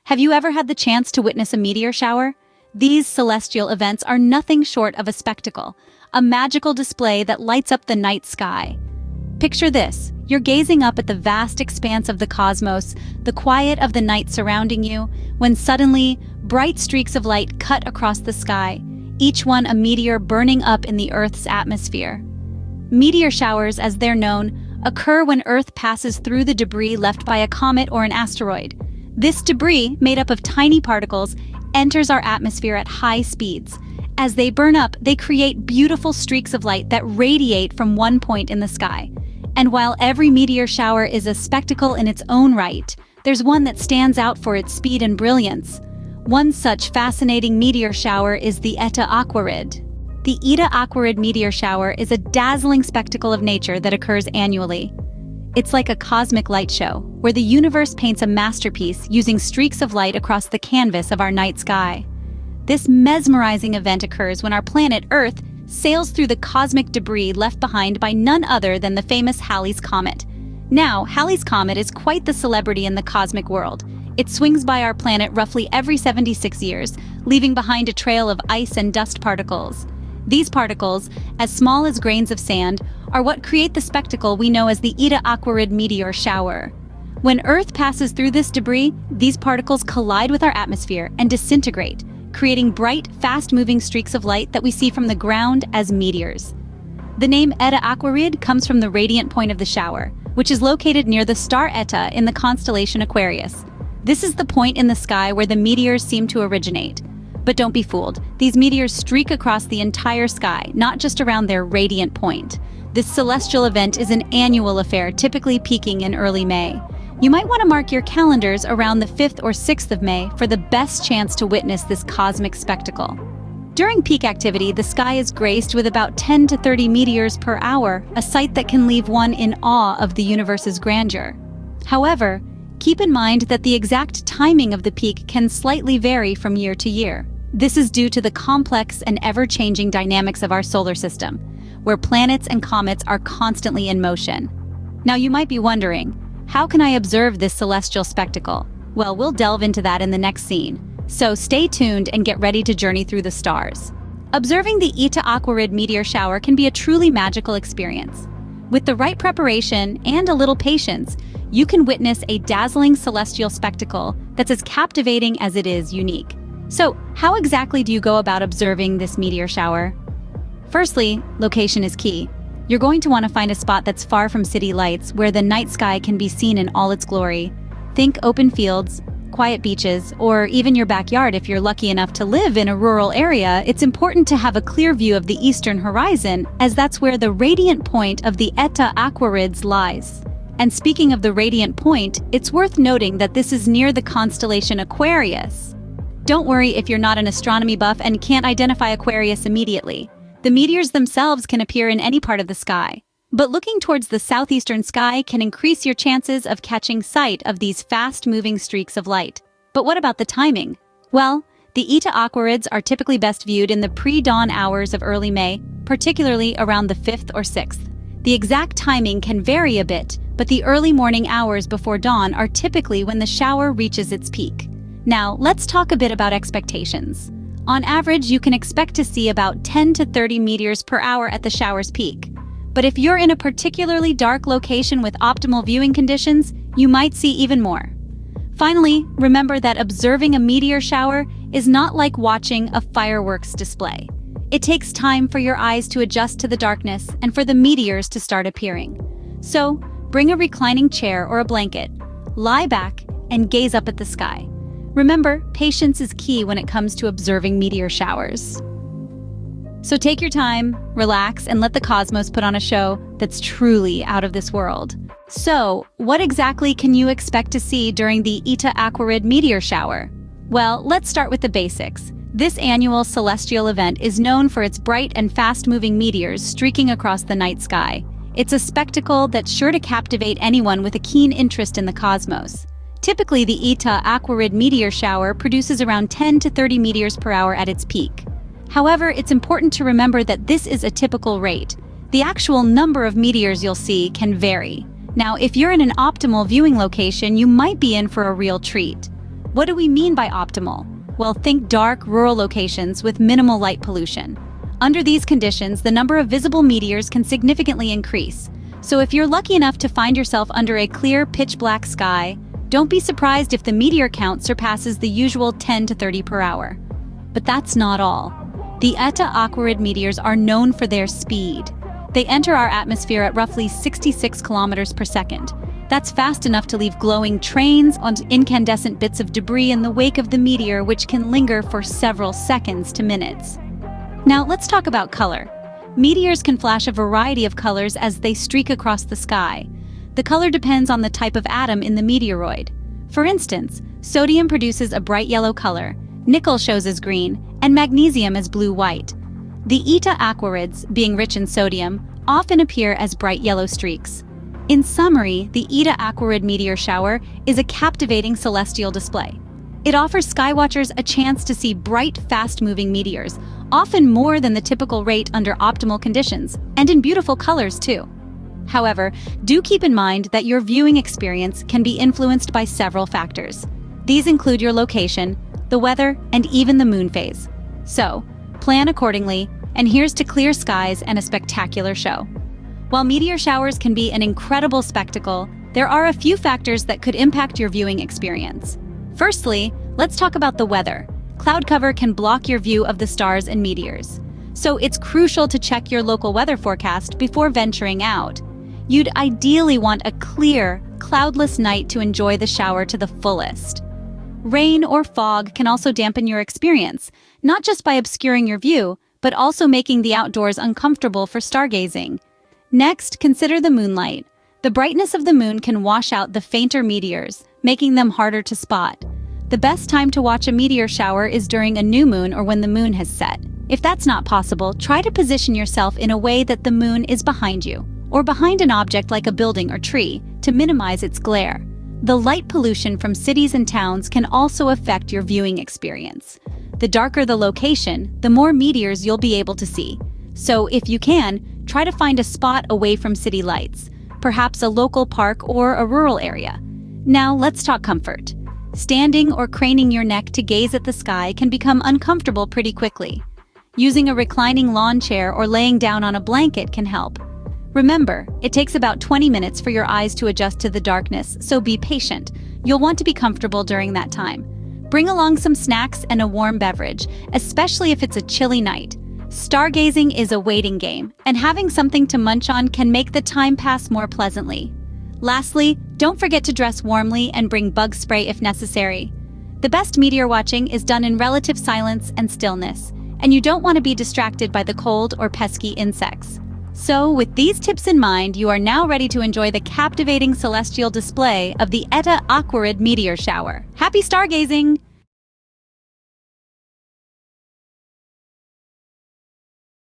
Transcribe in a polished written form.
Have you ever had the chance to witness a meteor shower? These celestial events are nothing short of a spectacle, a magical display that lights up the night sky. Picture this. You're gazing up at the vast expanse of the cosmos, the quiet of the night surrounding you, when suddenly, bright streaks of light cut across the sky, each one a meteor burning up in the Earth's atmosphere. Meteor showers, as they're known, occur when Earth passes through the debris left by a comet or an asteroid. This debris, made up of tiny particles, enters our atmosphere at high speeds. As they burn up, they create beautiful streaks of light that radiate from one point in the sky. And while every meteor shower is a spectacle in its own right, there's one that stands out for its speed and brilliance. One such fascinating meteor shower is the Eta Aquarid. The Eta Aquarid Meteor shower is a dazzling spectacle of nature that occurs annually. It's like a cosmic light show, where the universe paints a masterpiece using streaks of light across the canvas of our night sky. This mesmerizing event occurs when our planet Earth sails through the cosmic debris left behind by none other than the famous Halley's Comet. Now, Halley's Comet is quite the celebrity in the cosmic world. It swings by our planet roughly every 76 years, leaving behind a trail of ice and dust particles. These particles, as small as grains of sand, are what create the spectacle we know as the Eta Aquarid Meteor shower. When Earth passes through this debris, these particles collide with our atmosphere and disintegrate, creating bright, fast-moving streaks of light that we see from the ground as meteors. The name Eta Aquarid comes from the radiant point of the shower, which is located near the star Eta in the constellation Aquarius. This is the point in the sky where the meteors seem to originate. But don't be fooled. These meteors streak across the entire sky, not just around their radiant point. This celestial event is an annual affair, typically peaking in early May. You might want to mark your calendars around the 5th or 6th of May for the best chance to witness this cosmic spectacle. During peak activity, the sky is graced with about 10 to 30 meteors per hour, a sight that can leave one in awe of the universe's grandeur. However, keep in mind that the exact timing of the peak can slightly vary from year to year. This is due to the complex and ever-changing dynamics of our solar system, where planets and comets are constantly in motion. Now you might be wondering, how can I observe this celestial spectacle? Well, we'll delve into that in the next scene. So stay tuned and get ready to journey through the stars. Observing the Eta Aquarid meteor shower can be a truly magical experience. With the right preparation and a little patience, you can witness a dazzling celestial spectacle that's as captivating as it is unique. So, how exactly do you go about observing this meteor shower? Firstly, location is key. You're going to want to find a spot that's far from city lights, where the night sky can be seen in all its glory. Think open fields, quiet beaches, or even your backyard if you're lucky enough to live in a rural area. It's important to have a clear view of the eastern horizon, as that's where the radiant point of the Eta Aquarids lies. And speaking of the radiant point, it's worth noting that this is near the constellation Aquarius. Don't worry if you're not an astronomy buff and can't identify Aquarius immediately. The meteors themselves can appear in any part of the sky. But looking towards the southeastern sky can increase your chances of catching sight of these fast-moving streaks of light. But what about the timing? Well, the Eta Aquarids are typically best viewed in the pre-dawn hours of early May, particularly around the 5th or 6th. The exact timing can vary a bit, but the early morning hours before dawn are typically when the shower reaches its peak. Now, let's talk a bit about expectations. On average, you can expect to see about 10 to 30 meteors per hour at the shower's peak. But if you're in a particularly dark location with optimal viewing conditions, you might see even more. Finally, remember that observing a meteor shower is not like watching a fireworks display. It takes time for your eyes to adjust to the darkness and for the meteors to start appearing. So, bring a reclining chair or a blanket, lie back, and gaze up at the sky. Remember, patience is key when it comes to observing meteor showers. So take your time, relax, and let the cosmos put on a show that's truly out of this world. So, what exactly can you expect to see during the Eta Aquarid meteor shower? Well, let's start with the basics. This annual celestial event is known for its bright and fast-moving meteors streaking across the night sky. It's a spectacle that's sure to captivate anyone with a keen interest in the cosmos. Typically, the Eta Aquarid meteor shower produces around 10 to 30 meteors per hour at its peak. However, it's important to remember that this is a typical rate. The actual number of meteors you'll see can vary. Now, if you're in an optimal viewing location, you might be in for a real treat. What do we mean by optimal? Well, think dark, rural locations with minimal light pollution. Under these conditions, the number of visible meteors can significantly increase. So if you're lucky enough to find yourself under a clear, pitch-black sky, don't be surprised if the meteor count surpasses the usual 10 to 30 per hour. But that's not all. The Eta Aquarid meteors are known for their speed. They enter our atmosphere at roughly 66 kilometers per second. That's fast enough to leave glowing trains on incandescent bits of debris in the wake of the meteor, which can linger for several seconds to minutes. Now, let's talk about color. Meteors can flash a variety of colors as they streak across the sky. The color depends on the type of atom in the meteoroid. For instance, sodium produces a bright yellow color, nickel shows as green, and magnesium as blue-white. The Eta Aquarids, being rich in sodium, often appear as bright yellow streaks. In summary, the Eta Aquarid Meteor shower is a captivating celestial display. It offers skywatchers a chance to see bright, fast-moving meteors, often more than the typical rate under optimal conditions, and in beautiful colors too. However, do keep in mind that your viewing experience can be influenced by several factors. These include your location, the weather, and even the moon phase. So, plan accordingly, and here's to clear skies and a spectacular show. While meteor showers can be an incredible spectacle, there are a few factors that could impact your viewing experience. Firstly, let's talk about the weather. Cloud cover can block your view of the stars and meteors. So it's crucial to check your local weather forecast before venturing out. You'd ideally want a clear, cloudless night to enjoy the shower to the fullest. Rain or fog can also dampen your experience, not just by obscuring your view, but also making the outdoors uncomfortable for stargazing. Next, consider the moonlight. The brightness of the moon can wash out the fainter meteors, making them harder to spot. The best time to watch a meteor shower is during a new moon or when the moon has set. If that's not possible, try to position yourself in a way that the moon is behind you, or behind an object like a building or tree, to minimize its glare. The light pollution from cities and towns can also affect your viewing experience. The darker the location, the more meteors you'll be able to see. So if you can, try to find a spot away from city lights, perhaps a local park or a rural area. Now let's talk comfort. Standing or craning your neck to gaze at the sky can become uncomfortable pretty quickly. Using a reclining lawn chair or laying down on a blanket can help. Remember, it takes about 20 minutes for your eyes to adjust to the darkness, so be patient. You'll want to be comfortable during that time. Bring along some snacks and a warm beverage, especially if it's a chilly night. Stargazing is a waiting game, and having something to munch on can make the time pass more pleasantly. Lastly, don't forget to dress warmly and bring bug spray if necessary. The best meteor watching is done in relative silence and stillness, and you don't want to be distracted by the cold or pesky insects. So, with these tips in mind, you are now ready to enjoy the captivating celestial display of the Eta Aquarid Meteor shower. Happy stargazing!